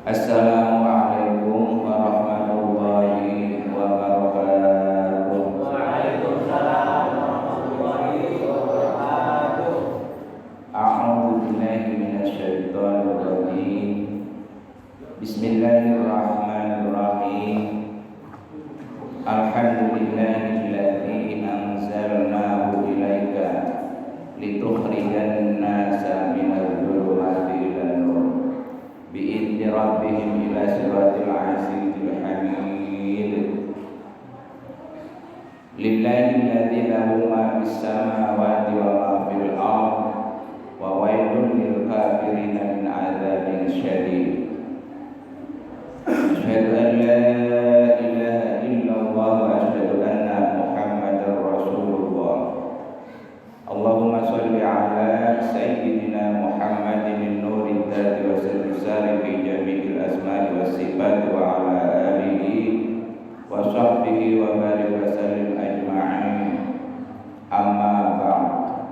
Assalamualaikum warahmatullahi wabarakatuh. Waalaikumsalam warahmatullahi wabarakatuh. A'udzu billahi minasyaitonir rajim. Bismillahirrahmanirrahim. Alhamdulillahilladzi anzalnahu ilaika litukhrijan nasa minadh dhulumati ilan nur bi'idni rabbihim ila siratil azizil hamid. Lillahi alladzi lahu ma fis samawati wa ma fil ardh wa wailun lil kafirin min adzabin syadid. Asyhadu an la ilaha illallah wa asyhadu anna Muhammadar Rasulullah. Allahumma shalli ala sayyidina Muhammadin an-nuril dzati wa sirri fi jami'il asma'i was sifat wa ala alihi wa sahbihi wa barik wa sallim ajma'in. Amma ba'd.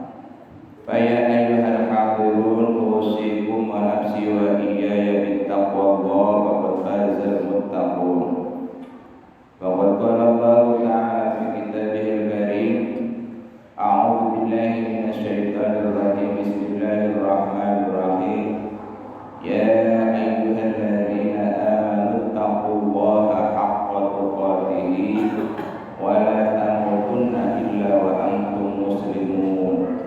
Fa ya ayyuhal hadirun usikum wa nafsi wa iyaya bittaqwallah wa qad fazal muttaqun. Faqad qala Allah ta'ala fi kitabihil karim. A'udzu billahi minasyaitonir rajim. Bismillahirrahmanirrahim. Ya ayyuhalladzina amanu taqullaha haqqa tuqatih wa la tamutunna illa wa antum muslimun.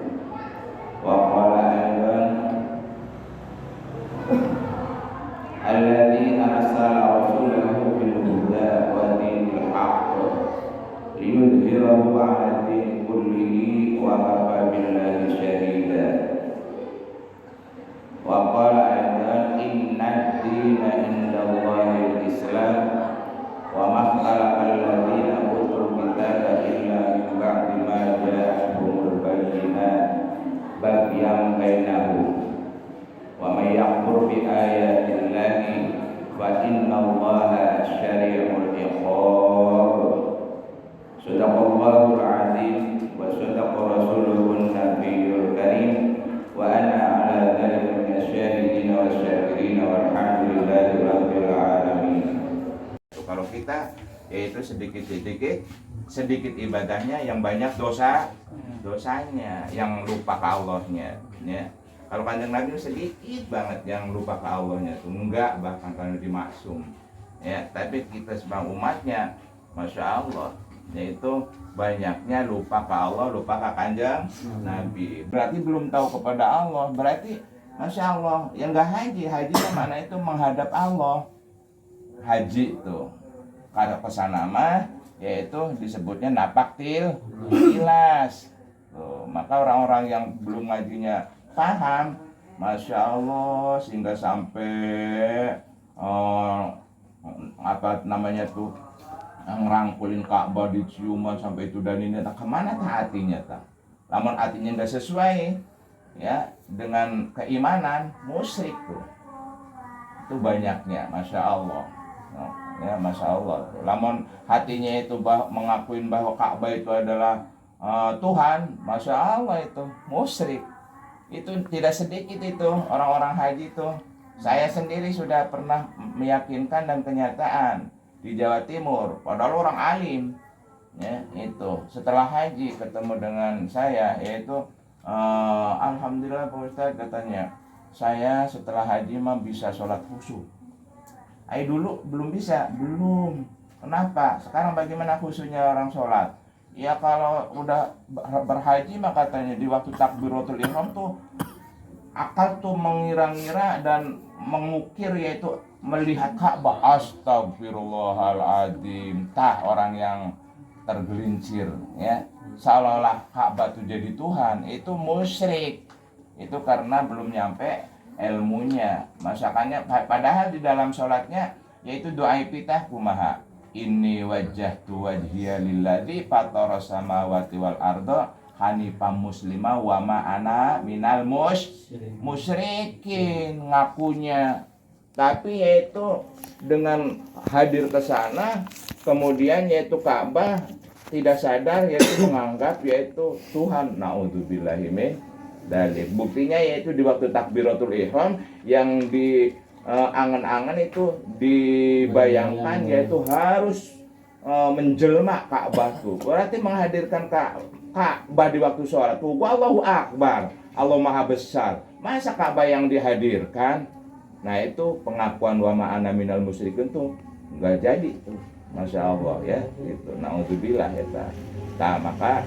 Wa qala aidan alladzi arsala rasulahu bil huda wa dinil haqq liyudhhirahu 'ala din kullihi wa kafa billahi syahida. Wa qala aidan inna ad-dina indallahil islam wa makhtalafa alladhina utul kitaba illa min ba'di ma ja'ahumul bayyinat baghyan bainahum wa may yakfur bi ayatillahi fa innallaha syari'ul iqab. Sadaqallahul azim wa sadaqa rasuluhun nabiyyul karim wa ana ala dzalika minasyahidin wasyakirin walhamdulillahi rabbil alamin. Kalau kita yaitu sedikit ibadahnya, yang banyak dosanya, yang lupa ke Allahnya ya. Kalau Kanjeng Nabi sedikit banget yang lupa ke Allahnya tuh, enggak, bahkan karena dimaksum ya. Tapi kita sebagai umatnya, Masya Allah, yaitu banyaknya lupa ke Allah, lupa ke Kanjeng Nabi. Berarti belum tahu kepada Allah. Berarti Masya Allah, yang gak haji itu mana itu menghadap Allah. Haji itu kalau kesana mah yaitu disebutnya napak tilas. Maka orang-orang yang belum ngajinya paham, Masya Allah, sehingga sampai apa namanya tuh, ngerangkulin Ka'bah diciuman sampai itu dan ini, kemana tak hatinya tak? Lamun hatinya nggak sesuai ya dengan keimanan, musyrik tuh. Itu banyaknya, Masya Allah. Ya, Masya Allah. Lamun hatinya itu mengakuin bahwa Ka'bah itu adalah Tuhan, Masya Allah, itu musyrik. Itu tidak sedikit itu orang-orang haji itu. Saya sendiri sudah pernah meyakinkan dan kenyataan di Jawa Timur, padahal orang alim ya, itu setelah haji ketemu dengan saya, yaitu alhamdulillah Pak Ustadz, katanya saya setelah haji mah bisa sholat khusyuk. Dulu belum bisa, belum. Kenapa? Sekarang bagaimana khusyuknya orang sholat? Ya kalau udah berhaji mah katanya di waktu takbiratul ihram tuh akal tuh mengira-ngira dan mengukir, yaitu melihat Ka'bah. Astagfirullahaladzim. Tah, orang yang tergelincir ya, seolah-olah Ka'bah itu jadi Tuhan. Itu musyrik. Itu karena belum nyampe ilmunya. Masakannya padahal di dalam sholatnya yaitu doa iftitah kumaha, inni wajjahtu wajhiya lilladzi fataras samawati wal arda hanifan muslima wa ma ana minal musyrikin, ngakunya. Tapi yaitu dengan hadir ke sana, kemudian yaitu Ka'bah tidak sadar yaitu menganggap yaitu Tuhan. Naudzubillahi min dzalik. Buktinya yaitu di waktu takbiratul ihram yang di angan-angan itu dibayangkan yaitu harus menjelma Ka'bah tuh. Berarti menghadirkan Ka'bah di waktu sholat tuh. Wallahu Akbar, Allah Maha Besar. Masa Ka'bah yang dihadirkan? Nah itu pengakuan wa ma'ana minal musyrikin tuh nggak jadi tuh. Masya Allah ya gitu. Na'udzubillah ya ta. Nah maka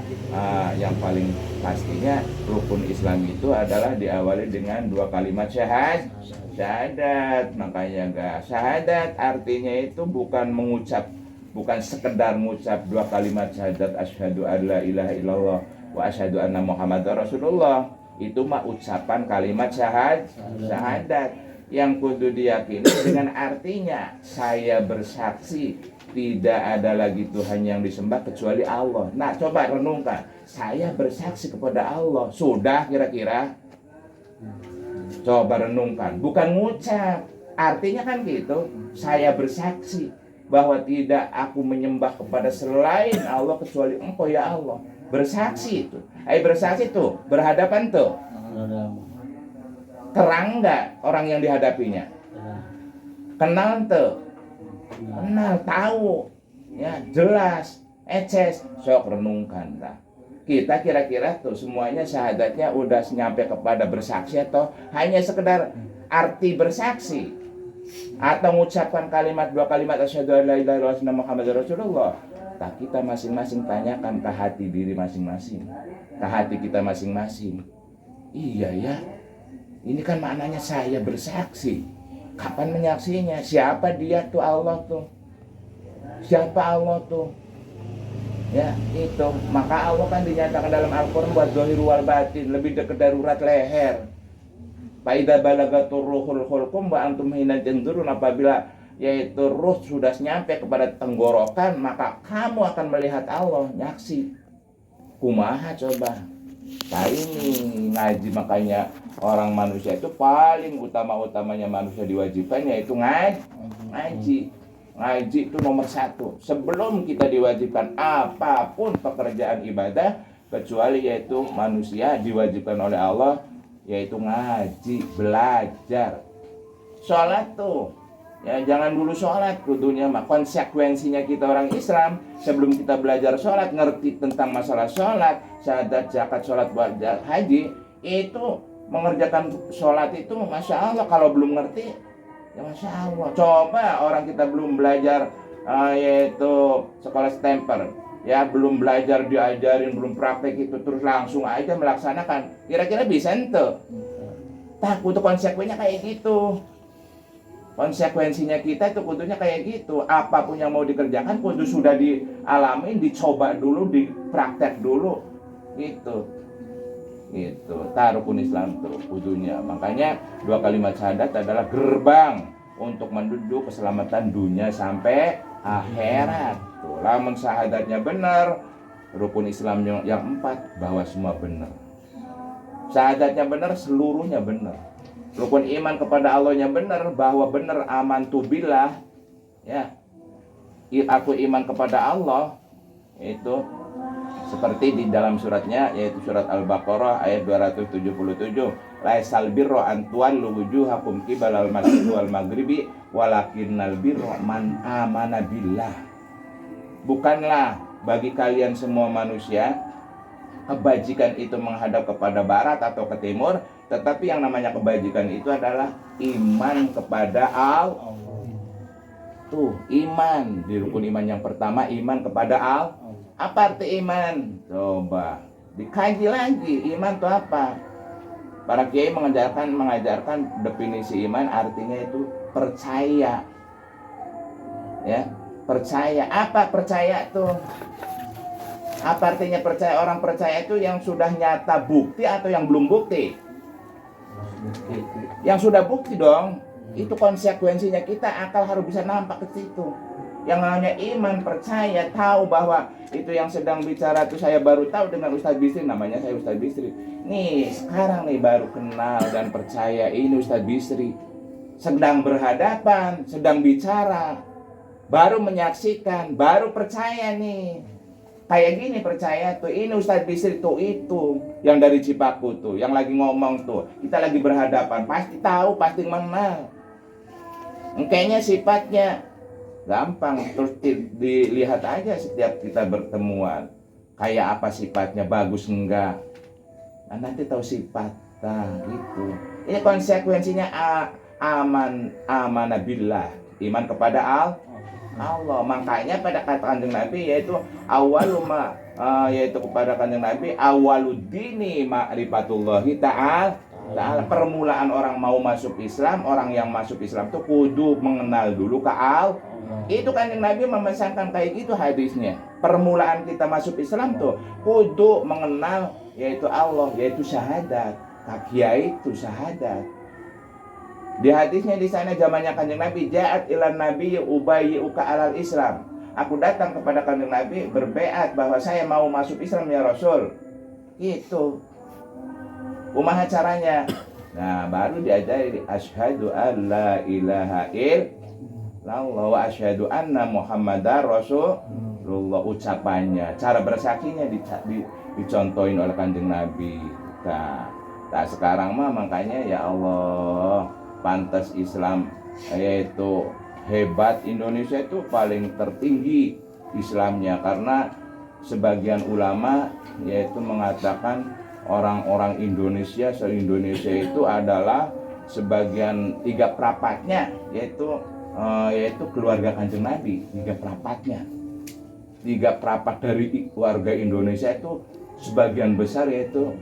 yang paling pastinya rukun Islam itu adalah diawali dengan 2 kalimat syahadat. Makanya enggak syahadat artinya itu bukan sekedar mengucap 2 kalimat syahadat asyhadu alla ilaha illallah wa asyhadu anna muhammadar rasulullah. Itu mah ucapan kalimat syahadat yang kudu diyakini dengan artinya saya bersaksi tidak ada lagi Tuhan yang disembah kecuali Allah. Nah coba renungkan, saya bersaksi kepada Allah, sudah kira-kira? Coba renungkan, bukan ngucap. Artinya kan gitu, saya bersaksi bahwa tidak aku menyembah kepada selain Allah kecuali Engkau ya Allah. Bersaksi itu, bersaksi tuh, berhadapan tuh. Terang nggak orang yang dihadapinya? Kenal tuh? Kenal, tahu, ya jelas, eces, sok renungkan lah. Kita kira-kira tuh semuanya syahadatnya udah nyampe kepada bersaksi atau hanya sekedar arti bersaksi atau mengucapkan kalimat 2 kalimat asyhadu alla ilaha illallah muhammadar rasulullah. Tak kita masing-masing tanyakan ke hati diri masing-masing, ke hati kita masing-masing. Iya ya, ini kan maknanya saya bersaksi. Kapan menyaksinya? Siapa dia tuh Allah tuh? Siapa Allah tuh? Ya itu. Maka Allah kan dinyatakan dalam Al-Quran buat zahir wal batin, lebih dekat darurat leher. Faida balagatur ruhul hulkum wa antum hina tanzurun, apabila yaitu ruh sudah nyampe kepada tenggorokan maka kamu akan melihat Allah, nyaksi. Kumaha coba? Nah ini ngaji, makanya orang manusia itu paling utama-utamanya manusia diwajibkan yaitu ngaji. Ngaji itu nomor 1. Sebelum kita diwajibkan apapun pekerjaan ibadah, kecuali yaitu manusia diwajibkan oleh Allah yaitu ngaji, belajar. Sholat tuh ya jangan dulu sholat, kudunya mah konsekuensinya kita orang Islam sebelum kita belajar sholat, ngerti tentang masalah sholat, syahadat, zakat, sholat, buat haji, itu mengerjakan sholat itu masya Allah. Kalau belum ngerti ya masya Allah. Coba orang kita belum belajar yaitu sekolah stemper ya, belum belajar diajarin, belum praktek itu terus langsung aja melaksanakan, kira-kira bisa ente? Takut tuh konsekuensinya kayak gitu. Konsekuensinya kita itu kudunya kayak gitu. Apapun yang mau dikerjakan kudu sudah dialamin, dicoba dulu, dipraktek dulu. Gitu. Rukun Islam tuh kudunya. Makanya 2 kalimat syahadat adalah gerbang untuk menuju keselamatan dunia sampai akhirat. Tuh, lamun syahadatnya benar, rukun Islam yang 4 bahwa semua benar. Syahadatnya benar, seluruhnya benar. Rukun iman kepada Allahnya benar, bahwa benar amantu billah ya, aku iman kepada Allah, itu seperti di dalam suratnya yaitu surat Al-Baqarah ayat 277, laisal birra an tuwallu wujuhakum qibalal masyriqi wal maghribi walakinnal birra man amana billah. Bukanlah bagi kalian semua manusia kebajikan itu menghadap kepada barat atau ke timur, tetapi yang namanya kebajikan itu adalah iman kepada Allah. Tuh, iman di rukun iman yang pertama, iman kepada Allah. Apa arti iman? Coba dikaji lagi, iman itu apa? Para kiai mengajarkan definisi iman, artinya itu percaya. Ya, percaya. Apa percaya tuh? Apa artinya percaya? Orang percaya itu yang sudah nyata bukti atau yang belum bukti? Yang sudah bukti dong. Itu konsekuensinya kita akal harus bisa nampak ke situ. Yang namanya iman, percaya, tahu bahwa itu yang sedang bicara itu saya baru tahu dengan Ustadz Bisri, namanya saya Ustadz Bisri. Nih sekarang nih baru kenal dan percaya ini Ustadz Bisri. Sedang berhadapan, sedang bicara, baru menyaksikan, baru percaya nih. Kayak gini percaya tuh, ini Ustadz Bisri tuh itu yang dari Cipaku tuh, yang lagi ngomong tuh, kita lagi berhadapan, pasti tahu, pasti mengenal. Kayaknya sifatnya gampang, terus dilihat aja setiap kita bertemuan. Kayak apa sifatnya, bagus enggak. Nah, nanti tahu sifat, nah gitu. Ini konsekuensinya amanabillah, iman kepada Allah. Makanya pada kata Kanjeng Nabi yaitu awaluma, yaitu kepada Kanjeng Nabi awaluddini ma'rifatullahi ta'ala. Permulaan orang mau masuk Islam, orang yang masuk Islam tuh kudu mengenal dulu ke Allah. Itu Kanjeng Nabi memesankan kayak gitu hadisnya. Permulaan kita masuk Islam tuh kudu mengenal yaitu Allah, yaitu syahadat. Kiai itu syahadat. Di hadisnya di sana zamannya Kanjeng Nabi, ja'at ilan nabi ubayyuka alal Islam. Aku datang kepada Kanjeng Nabi berbeat bahwa saya mau masuk Islam ya Rasul. Itu. Kumaha caranya? Nah, baru diajari asyhadu alla ilaha illallah wa asyhadu anna Muhammadar Rasulullah, ucapannya. Cara bersaksinya dicontohin oleh Kanjeng Nabi. Nah, sekarang mah makanya ya Allah, pantas Islam yaitu hebat, Indonesia itu paling tertinggi Islamnya, karena sebagian ulama yaitu mengatakan orang-orang Indonesia se-Indonesia itu adalah sebagian 3 perapatnya yaitu keluarga Kanjeng Nabi. 3 perapatnya, 3 perapat dari warga Indonesia itu sebagian besar yaitu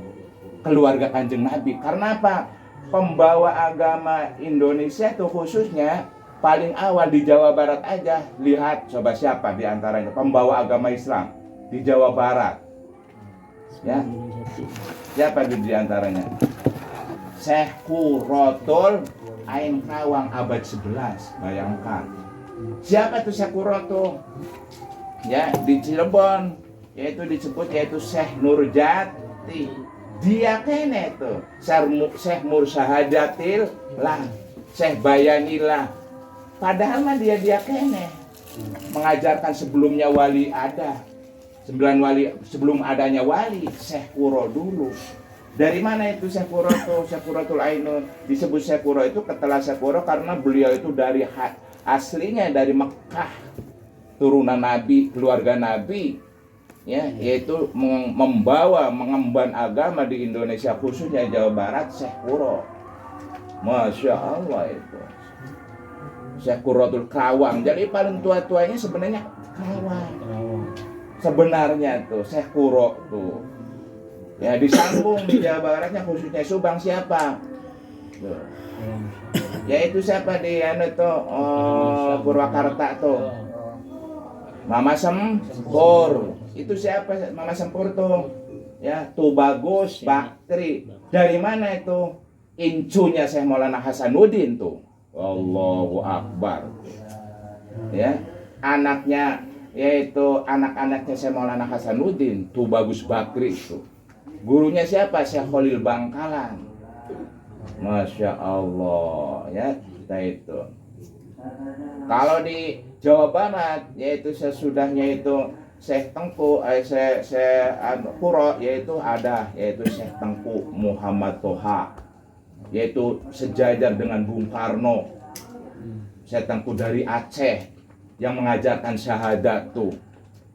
keluarga Kanjeng Nabi. Karena apa? Pembawa agama Indonesia itu khususnya paling awal di Jawa Barat aja. Lihat coba siapa di antaranya pembawa agama Islam di Jawa Barat. Ya, siapa di antaranya? Syekh Quratul Ain Kawang abad 11. Bayangkan. Siapa tuh Syekh Quratul? Ya, di Cirebon yaitu disebut yaitu Syekh Nurjati. Dia kene tuh Syekh Mursahadatil lah, Syekh Bayanillah. Padahal mah dia kene mengajarkan sebelumnya wali ada. 9 wali sebelum adanya wali, Syekh Quro dulu. Dari mana itu Syekh Quro tuh? Syekh Quratul Ainun disebut Syekh Quro itu ketelah Syekh Quro karena beliau itu dari aslinya dari Mekah, turunan Nabi, keluarga Nabi, ya, yaitu mengemban agama di Indonesia khususnya Jawa Barat. Syekh Quro, masya Allah itu Syekh Quratul Kawang. Jadi paling tua-tuanya sebenarnya Kawang. Sebenarnya tuh Syekh Quro tuh ya disambung di Jawa Baratnya khususnya Subang siapa tuh. Yaitu siapa di Purwakarta tuh Mama Sempur. Itu siapa Mama Sempur tuh? Ya, tuh Bagus Bakri. Dari mana itu? Incunya Syekh Maulana Hasanuddin tuh. Allahu Akbar. Ya, anaknya yaitu anak-anaknya Syekh Maulana Hasanuddin, tuh Bagus Bakri itu. Gurunya siapa? Syekh Khalil Bangkalan. Masya Allah, ya, kita itu. Kalau di Jawa Barat yaitu sesudahnya itu Syekh Tengku, Syekh Quro yaitu ada yaitu Syekh Tengku Muhammad Toha, yaitu sejajar dengan Bung Karno. Syekh Tengku dari Aceh yang mengajarkan syahadat tuh.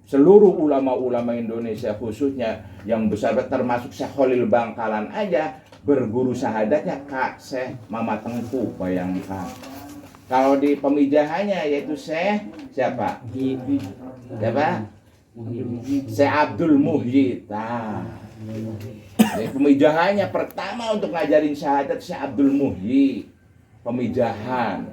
Seluruh ulama-ulama Indonesia khususnya yang besar termasuk Syekh Khalil Bangkalan aja berguru syahadatnya Kak Syekh Mama Tengku. Bayangkan. Kalau di pemijahannya yaitu Syekh siapa? Siapa? Syekh Abdul Muhyi. Pemijahannya pertama untuk ngajarin syahadat Syekh Abdul Muhyi. Pemijahan.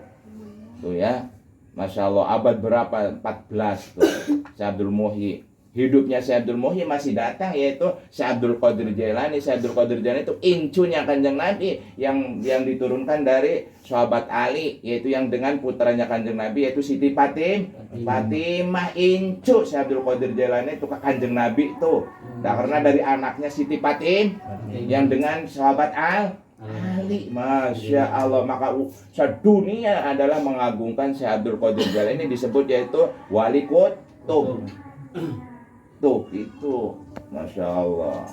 Tuh ya. Masya Allah, abad berapa? 14 tuh Syekh Abdul Muhyi. Hidupnya Syekh Abdul Muhyi masih datang yaitu Syekh Abdul Qadir Jailani. Syekh Abdul Qadir Jailani itu incunya Kanjeng Nabi yang diturunkan dari sahabat Ali, yaitu yang dengan putranya Kanjeng Nabi yaitu Siti Fatimah. Incu Syekh Abdul Qadir Jailani itu ke Kanjeng Nabi tuh. Nah, karena dari anaknya Siti Fatimah yang dengan sahabat Ali, masya Allah, maka sedunia adalah mengagungkan Syekh Abdul Qadir Jailani, disebut yaitu wali kutub. Tuh itu, masya Allah.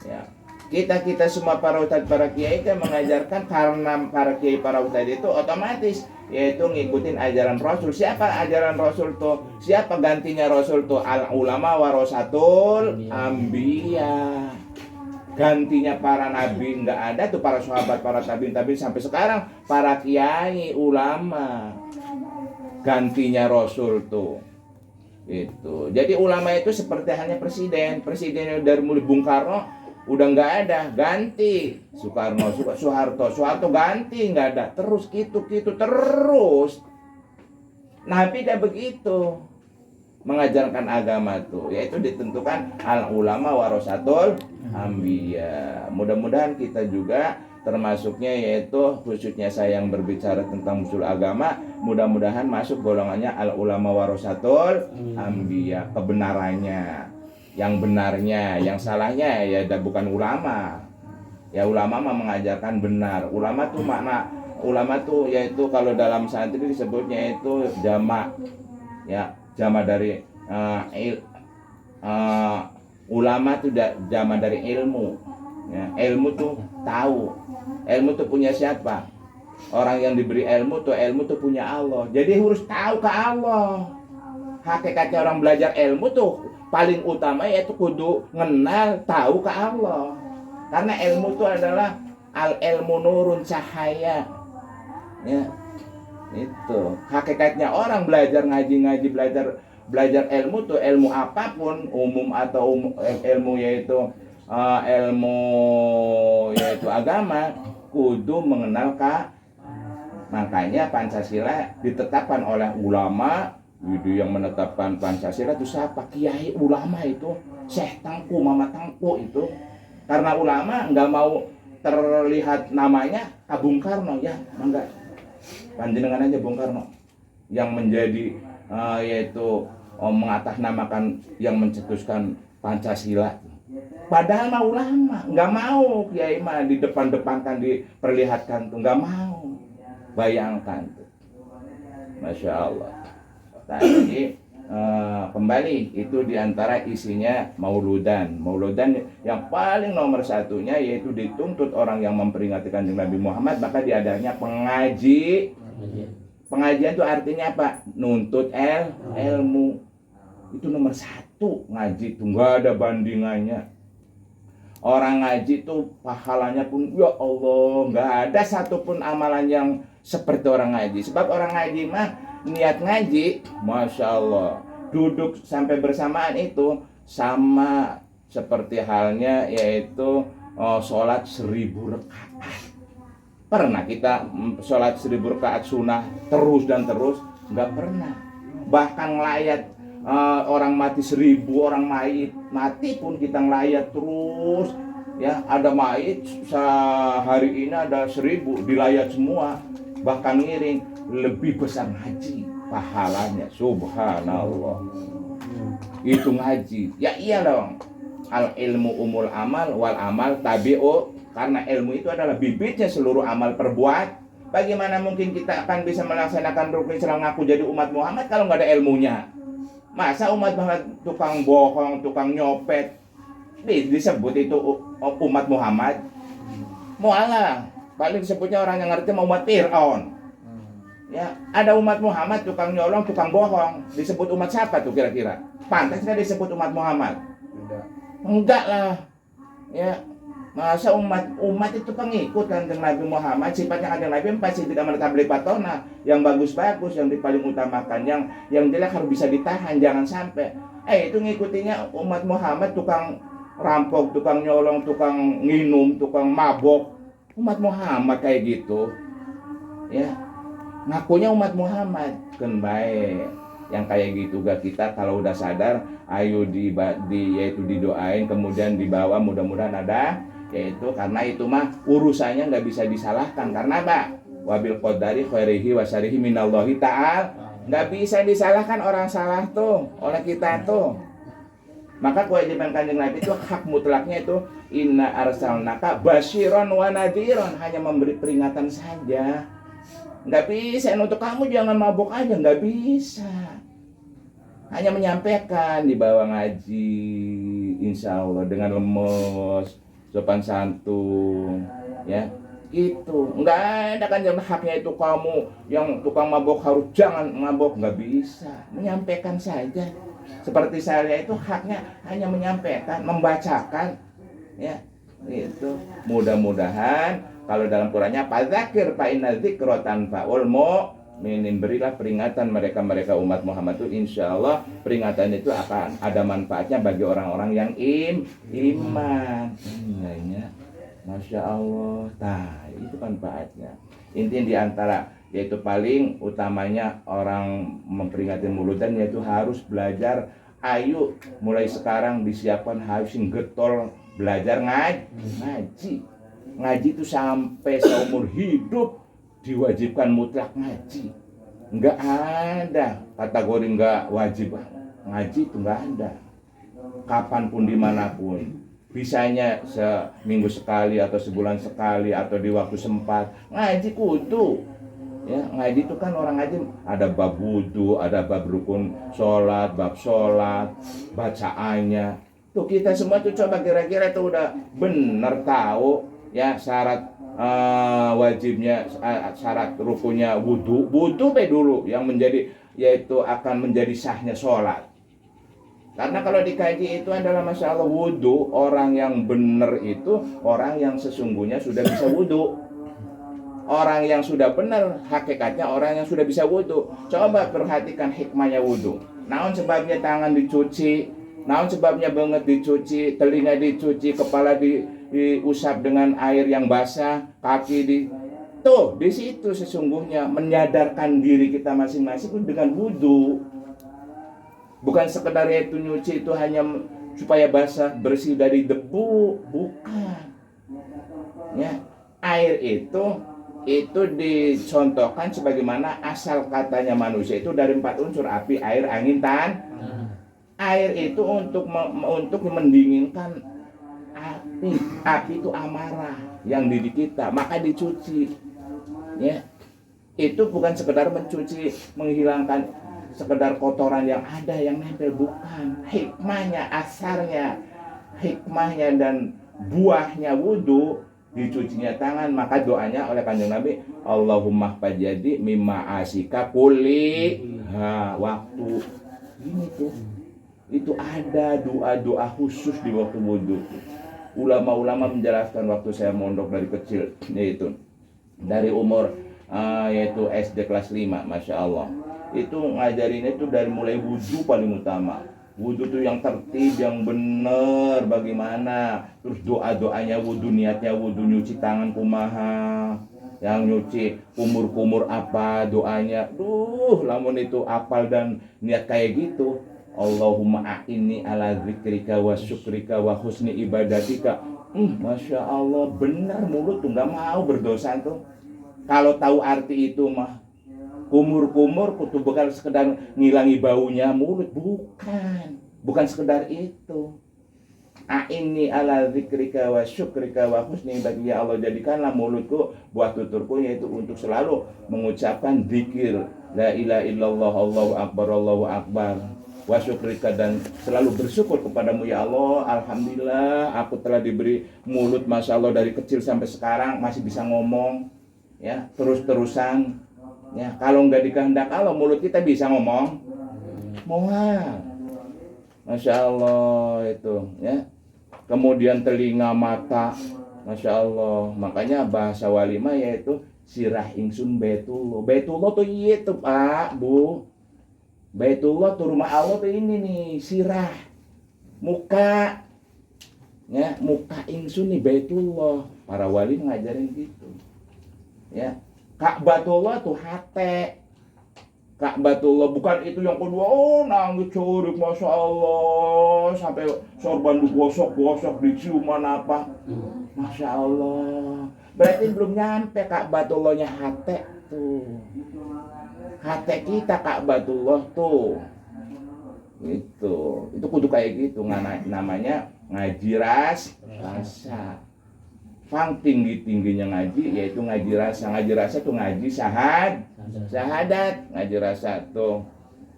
Ya, kita semua para ustadz, para kiai kan mengajarkan, karena para kiai para ustadz itu otomatis yaitu ngikutin ajaran Rasul. Siapa ajaran Rasul tuh? Siapa gantinya Rasul tuh? Al ulama warasatul anbiya. Gantinya para nabi nggak ada tuh, para sahabat, para tabiin sampai sekarang para kiai ulama. Gantinya Rasul tuh. Itu. Jadi ulama itu seperti hanya presiden. Presiden dari mulai Bung Karno udah nggak ada, ganti Soeharto ganti, nggak ada, terus gitu terus. Nabi tidak begitu mengajarkan agama tuh, yaitu ditentukan al ulama warasatul anbiya. Mudah-mudahan kita juga termasuknya, yaitu khususnya saya yang berbicara tentang usul agama, mudah-mudahan masuk golongannya al ulama warasatul anbiya, kebenarannya, yang benarnya. Yang salahnya ya bukan ulama. Ya ulama mah mengajarkan benar. Ulama tuh makna ulama tuh yaitu kalau dalam santri disebutnya itu jama, ya jama dari ulama tuh jama dari ilmu, ya, ilmu tuh tahu, ilmu tuh punya siapa? Orang yang diberi ilmu tuh punya Allah, jadi harus tahu ke Allah. Hakikatnya orang belajar ilmu tuh paling utama yaitu kudu ngenal tahu ke Allah, karena ilmu tuh adalah al ilmu nurun, cahaya, ya. Itu hakikatnya orang belajar ngaji belajar ilmu tuh, ilmu apapun, umum atau ilmu yaitu agama, kudu mengenal ka. Makanya Pancasila ditetapkan oleh ulama. Itu yang menetapkan Pancasila itu siapa? Kiai ulama itu, Syekh Tengku, Mama Tengku itu. Karena ulama nggak mau terlihat namanya Bung Karno, ya enggak, panjenengan aja Bung Karno yang menjadi yaitu mengatasnamakan, yang mencetuskan Pancasila. Padahal mah ulama nggak mau kiai mah di depan-depankan, diperlihatkan tuh nggak mau. Bayangkan tuh, Masya Allah. Nah, jadi kembali itu diantara isinya mauludan yang paling nomor satunya yaitu dituntut orang yang memperingati Kanjeng Nabi Muhammad, maka diadanya pengajian itu artinya apa? Nuntut ilmu. Itu nomor satu, ngaji itu nggak ada bandingannya. Orang ngaji itu pahalanya pun ya Allah nggak ada satupun amalan yang seperti orang ngaji. Sebab orang ngaji mah niat ngaji, Masya Allah, duduk sampai bersamaan itu sama seperti halnya yaitu sholat 1000 rakaat. Pernah kita sholat 1000 rakaat sunnah terus dan terus? Nggak pernah. Bahkan ngelayat orang mati 1000, orang mati pun kita ngelayat terus, ya. Ada mayit sehari ini ada 1000 dilayat semua, bahkan ngiring. Lebih besar ngaji pahalanya, subhanallah. Itu ngaji, ya iya dong. Al ilmu umul amal wal amal tabi'u, karena ilmu itu adalah bibitnya seluruh amal perbuat. Bagaimana mungkin kita akan bisa melaksanakan rukun Islam ngaku jadi umat Muhammad kalau nggak ada ilmunya? Masa umat Muhammad tukang bohong, tukang nyopet disebut itu umat Muhammad? Mualah, paling disebutnya orang yang ngerti umat Fir'aun. Ya, ada umat Muhammad tukang nyolong, tukang bohong, disebut umat siapa tuh kira-kira? Pantas nggak disebut umat Muhammad? Enggak lah. Ya, masa umat itu pengikut Kanjeng Nabi Muhammad. Sifatnya Kanjeng Nabi pasti tidak menetap patona, yang bagus-bagus, yang paling utamakan, yang jelek harus bisa ditahan, jangan sampai. Itu ngikutinya umat Muhammad tukang rampok, tukang nyolong, tukang nginum, tukang mabok. Umat Muhammad kayak gitu. Ya. Ngakunya umat Muhammad kan baik. Yang kayak gitu gak, kita kalau udah sadar ayo yaitu didoain, kemudian dibawa, mudah-mudahan ada, yaitu karena itu mah urusannya nggak bisa disalahkan. Karena apa? Wabil qadari khairihi wa syarrihi minallahi ta'ala. Nggak bisa disalahkan orang salah tuh oleh kita tuh. Maka kewajiban Kanjeng Nabi itu hak mutlaknya itu inna arsalnaka basyiron wa nadhiron, hanya memberi peringatan saja. Nggak bisa, untuk kamu jangan mabuk aja, nggak bisa. Hanya menyampaikan, dibawa ngaji, insya Allah dengan lemes, sopan santun, ya. Gitu, nggak ada kan yang haknya itu kamu yang tukang mabok harus jangan mabok, nggak bisa, menyampaikan saja. Seperti saya itu haknya hanya menyampaikan, membacakan, ya itu. Mudah-mudahan kalau dalam Qurannya fadzakir fa inna dzikra tanfa'ul mu'minin, berilah peringatan mereka umat Muhammad itu, insya Allah peringatan itu akan ada manfaatnya bagi orang-orang yang iman. Ya. Masya Allah, nah itu manfaatnya. Intinya diantara yaitu paling utamanya orang memperingati Maulidan yaitu harus belajar. Ayo mulai sekarang disiapkan harus getol belajar ngaji. Ngaji itu sampai seumur hidup diwajibkan mutlak ngaji. Enggak ada kategori enggak wajib ngaji, itu enggak ada. Kapanpun dimanapun. Bisanya seminggu sekali atau sebulan sekali atau di waktu sempat ngaji kudu. Ya, ngaji itu kan orang ngaji ada bab wudu, ada bab rukun sholat, bab sholat, bacaannya. Tuh kita semua tuh coba kira-kira itu udah bener tahu ya syarat wajibnya, syarat rukunnya wudu dulu yang menjadi yaitu akan menjadi sahnya sholat. Karena kalau dikaji itu adalah Masya Allah wudhu, orang yang benar itu orang yang sesungguhnya sudah bisa wudhu. Orang yang sudah benar hakikatnya orang yang sudah bisa wudhu. Coba perhatikan hikmahnya wudhu. Naon sebabnya tangan dicuci, naon sebabnya banget dicuci, telinga dicuci, kepala diusap dengan air yang basah, kaki tuh di situ sesungguhnya menyadarkan diri kita masing-masing dengan wudhu. Bukan sekedar itu nyuci itu hanya supaya basah bersih dari debu, bukan. Ya, air itu dicontohkan sebagaimana asal katanya manusia itu dari 4 unsur: api, air, angin, tanah. Air itu untuk mendinginkan api. Api itu amarah yang diri kita, maka dicuci. Ya, itu bukan sekedar mencuci, menghilangkan sekedar kotoran yang ada yang nempel, bukan. Hikmahnya, asarnya, hikmahnya dan buahnya wudhu dicucinya tangan. Maka doanya oleh Kanjeng Nabi, Allahumma fajadi mimma asika kulli waktu. Ini tuh, itu ada doa-doa khusus di waktu wudhu. Ulama-ulama menjelaskan waktu saya mondok dari kecil, yaitu dari umur yaitu SD kelas 5, Masya Allah. Itu ngajarinnya itu dari mulai wudhu paling utama. Wudhu tuh yang tertib, yang bener bagaimana. Terus doa-doanya wudhu, niatnya wudhu nyuci tangan kumaha, yang nyuci kumur-kumur apa doanya. Lamun itu apal dan niat kayak gitu. Allahumma a'inni ala zikrika wa syukrika wa husni ibadatika. Masya Allah, bener mulut tuh gak mau berdosa tuh. Kalau tahu arti itu mah kumur-kumur kutu bukan sekedar ngilangi baunya mulut, bukan sekedar itu. A'inni ala zikrika wa syukrika wa husni ibadatika. Ya Allah, jadikanlah mulutku buat tuturku yaitu untuk selalu mengucapkan zikir la ilaha illallah, Allahu akbar wa syukrika, dan selalu bersyukur kepadamu ya Allah. Alhamdulillah aku telah diberi mulut, Masya Allah, dari kecil sampai sekarang masih bisa ngomong ya terus-terusan. Ya, kalau nggak dikehendak Allah mulut kita bisa ngomong, Masya Allah itu ya. Kemudian telinga, mata, Masya Allah. Makanya bahasa walimah yaitu sirah ingsun Baitullah. Baitullah tuh itu Pak Bu, Baitullah tuh rumah Allah tuh ini nih, sirah muka ya, muka ingsun nih Baitullah. Para wali ngajarin gitu ya. Ka'batullah tuh hati. Ka'batullah bukan itu yang kedua, nangis curik, Masya Allah, sampai sorban digosok-gosok, diciuman apa, Masya Allah. Berarti belum nyampe Ka'batullahnya hati tuh. Hati kita Ka'batullah tuh. Itu kudu kayak gitu, namanya ngaji rasa. Pang tinggi-tingginya ngaji yaitu ngaji rasa. Ngaji rasa tuh ngaji syahadat, ngaji rasa tuh.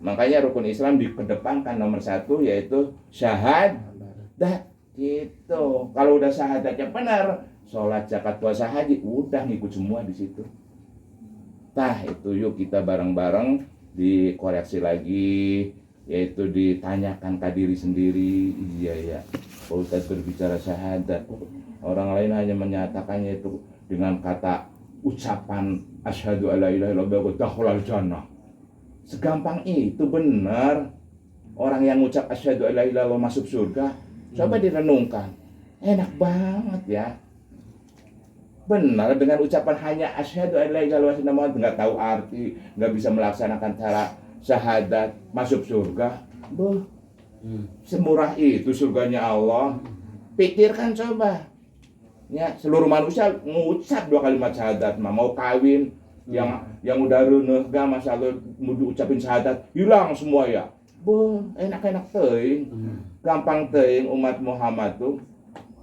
Makanya rukun Islam dikedepankan nomor 1 yaitu syahadat gitu. Kalau udah syahadatnya benar, sholat, zakat, puasa, haji, udah ngikut semua di situ. Tah itu yuk kita bareng-bareng dikoreksi lagi, yaitu ditanyakan ke diri sendiri. Iya ya, Pak Ustadz berbicara syahadat, orang lain hanya menyatakannya itu dengan kata ucapan asyhadu alla ilaha illallah wa dakhalal jannah. Segampang itu, benar. Orang yang ngucap asyhadu alla ilaha illallah masuk surga, coba direnungkan, enak banget ya. Benar, dengan ucapan hanya asyhadu alla ilaha illallah, nggak tahu arti, nggak bisa melaksanakan cara syahadat, masuk surga. Boh, semurah itu surganya Allah. Pikirkan coba. Ya, seluruh manusia ngucap 2 kalimat syahadat, mau kawin yang udah reuneuh gak masalah mau diucapin syahadat, hilang semua ya. Boh, enak-enak teuing. Gampang teuing umat Muhammad tuh.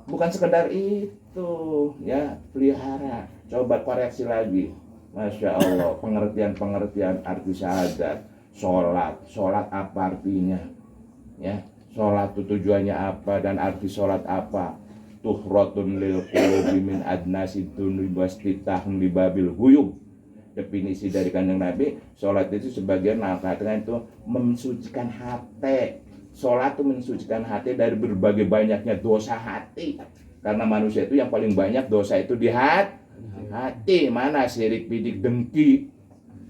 Bukan sekedar itu, ya, pelihara. Coba koreksi lagi. Masya Allah, pengertian arti syahadat. Sholat apa artinya? Ya, sholat itu tujuannya apa dan arti sholat apa? Tuhratun lil qulubi min adnasi dunya wastitahun li babil huyub. Definisi dari Kanjeng Nabi, sholat itu sebagian mengatakan itu mensucikan hati. Sholat itu mensucikan hati dari berbagai banyaknya dosa hati. Karena manusia itu yang paling banyak dosa itu di hati. Mana syirik, bidik, dengki,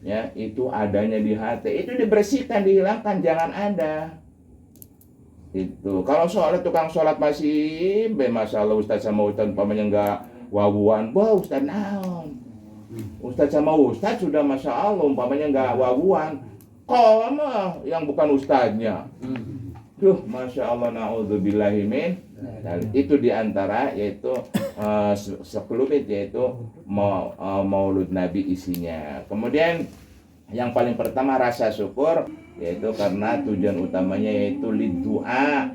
ya, itu adanya di hati. Itu dibersihkan, dihilangkan, jangan ada. Itu kalau sholat, tukang sholat masih masalah ustaz sama ustaz umpamanya enggak wawuan, wah ustaz naon. Ustaz sama ustaz sudah masya Allah umpamanya enggak wawuan, kok mah yang bukan ustaznya. Masya Allah, na'udzubillahi min. Itu diantara yaitu sekelumit yaitu maulud Nabi isinya. Kemudian yang paling pertama rasa syukur, yaitu karena tujuan utamanya yaitu liddu'a,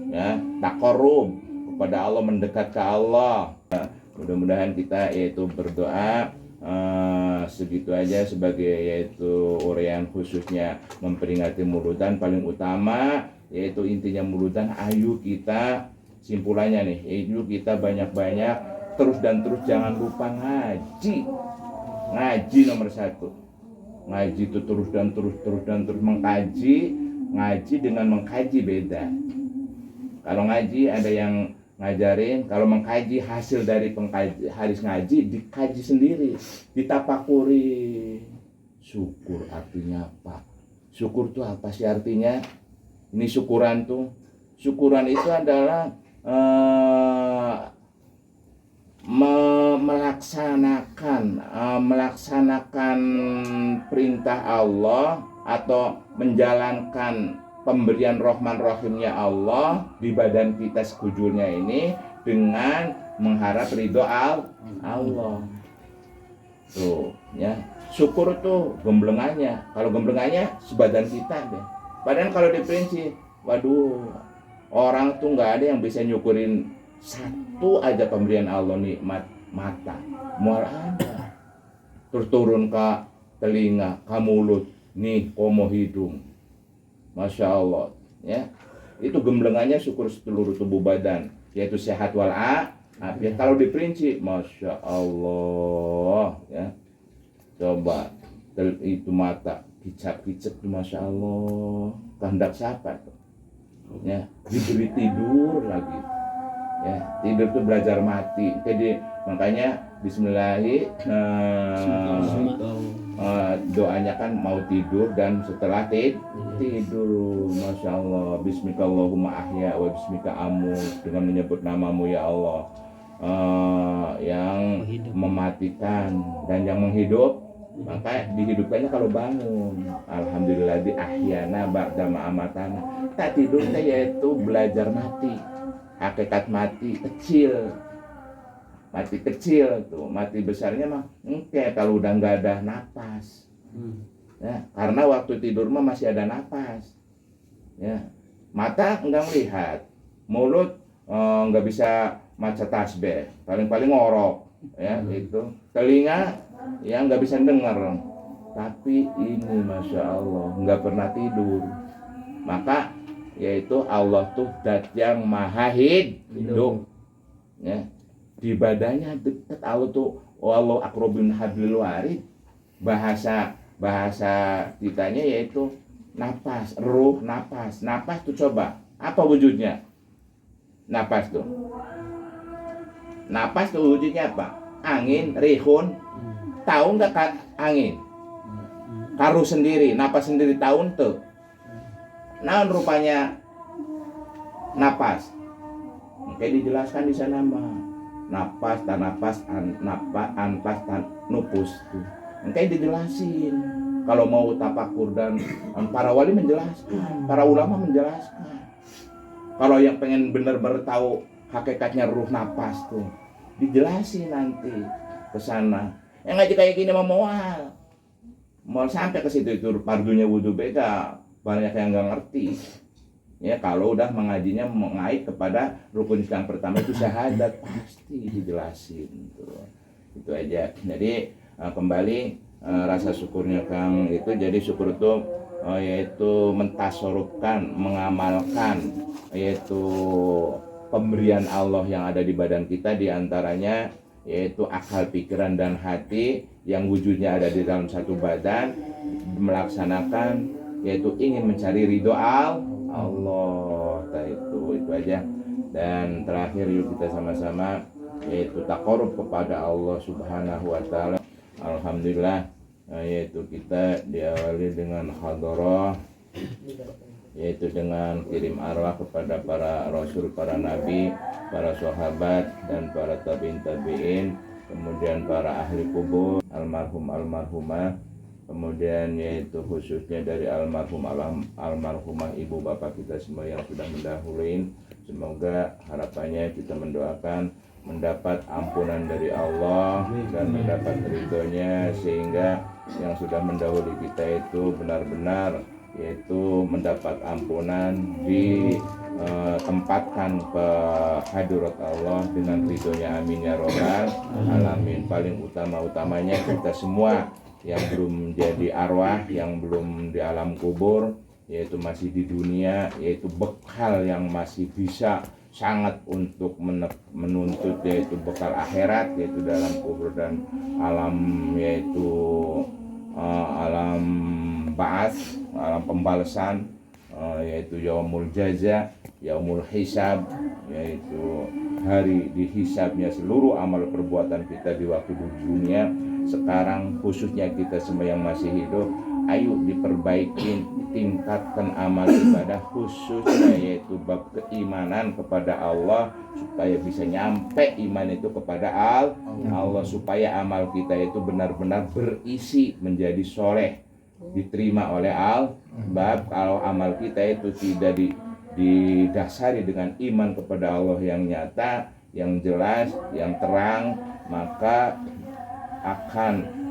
ya, taqarrub kepada Allah, mendekat ke Allah. Mudah-mudahan kita yaitu berdoa segitu aja sebagai yaitu uraian khususnya memperingati Mauludan. Paling utama yaitu intinya Mauludan, ayo kita simpulannya nih, yaitu kita banyak-banyak terus jangan lupa ngaji nomor 1. Ngaji itu terus mengkaji. Ngaji dengan mengkaji beda. Kalau ngaji ada yang ngajarin, kalau mengkaji hasil dari haris ngaji dikaji sendiri, ditapakuri. Syukur artinya apa? Syukur itu apa sih artinya? Ini syukuran itu adalah melaksanakan perintah Allah atau menjalankan pemberian Rahman Rahimnya Allah di badan kita sekujurnya ini dengan mengharap ridho Allah. Tuh, ya. Syukur tuh gemblengannya. Kalau gemblengannya sebadan kita deh. Padahal kalau diperinci, waduh, orang tuh nggak ada yang bisa nyukurin satu aja pemberian Allah, nikmat mata. Mual ada. Terus turun ke telinga, ke mulut, nih komo hidung. Masya Allah, ya. Itu gemblengannya syukur seluruh tubuh badan, yaitu sehat walafiat. Kalau diperinci, Masya Allah, ya. Coba itu mata kicap-kicap, Masya Allah, kehendak siapa tuh? Ya, diberi tidur lagi. Ya, tidur tuh belajar mati. Jadi makanya doanya kan mau tidur dan setelah tidur, Masya Allah, Bismikallahumma ahya wa bismika amut, dengan menyebut namamu ya Allah, yang mematikan dan yang menghidup. Maka dihidupkannya kalau bangun. Alhamdulillah di ahyana ba'da ma'amatana. Tak tidurnya yaitu belajar mati. Hakikat mati kecil tuh. Mati besarnya mah kalau udah nggak ada napas. Ya, karena waktu tidur mah masih ada napas. Ya, mata nggak melihat, mulut nggak bisa maca tasbih, paling ngorok. Ya, itu telinga yang nggak bisa dengar, tapi ini Masya Allah nggak pernah tidur. Maka yaitu Allah tuh dat yang maha hidup, ya. di badannya dekat. Allah tuh wallahu aqrabu min hablil warid. Bahasa kitanya yaitu napas, ruh, napas. Napas tuh coba apa wujudnya? Napas tuh wujudnya apa? Angin, rihun. Tahu nggak angin? Karu sendiri, napas sendiri, tahun tuh. Nah, rupanya napas. Kayak dijelaskan di sana mah. Napas, tanapas, anpas, nupus tuh. Kayak dijelasin. Kalau mau tapakur dan para wali menjelaskan, para ulama menjelaskan. Kalau yang pengen benar-benar tahu hakikatnya ruh napas tuh, dijelasin nanti ke sana. Yang ngaji kayak gini mau sampai ke situ itu pardunya wudhu beda, banyak yang nggak ngerti. Ya kalau udah mengajinya mengait kepada rukun Islam pertama itu syahadat, pasti dijelasin tuh. Itu aja. Jadi kembali rasa syukurnya Kang itu, jadi syukur itu yaitu mentasorupkan, mengamalkan yaitu pemberian Allah yang ada di badan kita, diantaranya yaitu akal, pikiran, dan hati yang wujudnya ada di dalam satu badan, melaksanakan yaitu ingin mencari ridho Allah. Itu aja. Dan terakhir yuk kita sama-sama yaitu taqarrub kepada Allah Subhanahu wa taala. Alhamdulillah, yaitu kita diawali dengan hadarah, yaitu dengan kirim arwah kepada para rasul, para nabi, para sahabat, dan para tabi'in, kemudian para ahli kubur, almarhum almarhumah, kemudian yaitu khususnya dari almarhumah ibu bapak kita semua yang sudah mendahului. Semoga harapannya kita mendoakan mendapat ampunan dari Allah dan mendapat ridhonya, sehingga yang sudah mendahului kita itu benar-benar yaitu mendapat ampunan, ditempatkan ke hadirat Allah dengan ridhonya, amin ya robbal alamin. Paling utamanya kita semua yang belum jadi arwah, yang belum di alam kubur, yaitu masih di dunia, yaitu bekal yang masih bisa sangat untuk menuntut, yaitu bekal akhirat, yaitu dalam kubur dan alam, yaitu alam ba'ats, alam pembalasan, yaitu yaumul jaza, yaumul hisab, yaitu hari dihisabnya seluruh amal perbuatan kita di waktu di dunia. Sekarang khususnya kita semua yang masih hidup, ayo diperbaiki, tingkatkan amal ibadah, khususnya yaitu bab keimanan kepada Allah, supaya bisa nyampe iman itu kepada Allah, supaya amal kita itu benar-benar berisi menjadi soleh, diterima oleh bab kalau amal kita itu tidak didasari dengan iman kepada Allah yang nyata, yang jelas, yang terang, maka akan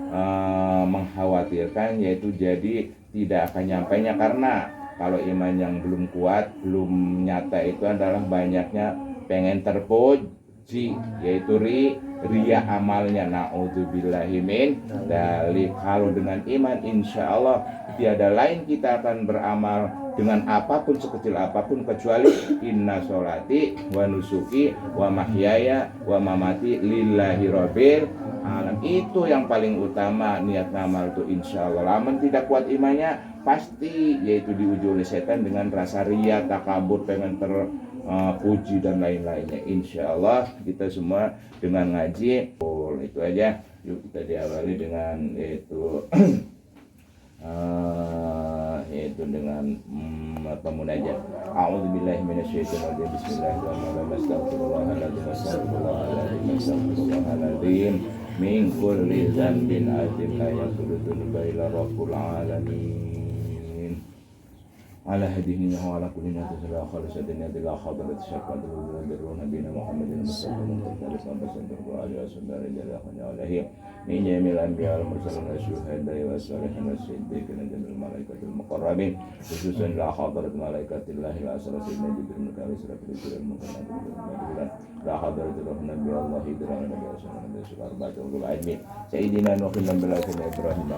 mengkhawatirkan, yaitu jadi tidak akan nyampainya. Karena kalau iman yang belum kuat, belum nyata, itu adalah banyaknya pengen terpuji, yaitu ria amalnya. Na'udzubillahi min dzalik. Kalau dengan iman insya Allah tiada lain kita akan beramal dengan apapun, sekecil apapun, kecuali inna sholati wa nusuki wa mahyaya wa mamati lillahi rabbil alam. Itu yang paling utama, niat ngamal itu insya Allah. Lamun tidak kuat imannya, pasti yaitu diuji oleh setan dengan rasa ria, takabur, pengen terpuji dan lain-lainnya. Insya Allah kita semua dengan ngaji, itu aja. Yuk kita diawali dengan yaitu yaitu dengan pemunajat. A'udzubillahi minasyaitonir rajim. Bismillahirrahmanirrahim. Astagfirullahaladzim min kulli dzambin azim la yaghfiru dzunuba illa rabbul alamin. Ala hadinihi wa ala kulli nafsin la khalisatin ila hadrat syaitan wa nabiyina Muhammadin sallallahu alaihi wasallam min jamil anbiya wal mursalin wasyuhada wassalihin wasiddiqin wa jamil malaikatil muqarrabin, khususan la hadrat malaikatillah la asratin jibril mukawwis rabbil muqarrabin la hadrat nabi Allah hidran nabi sallallahu alaihi wasallam sayyidina nuh bin ibrahim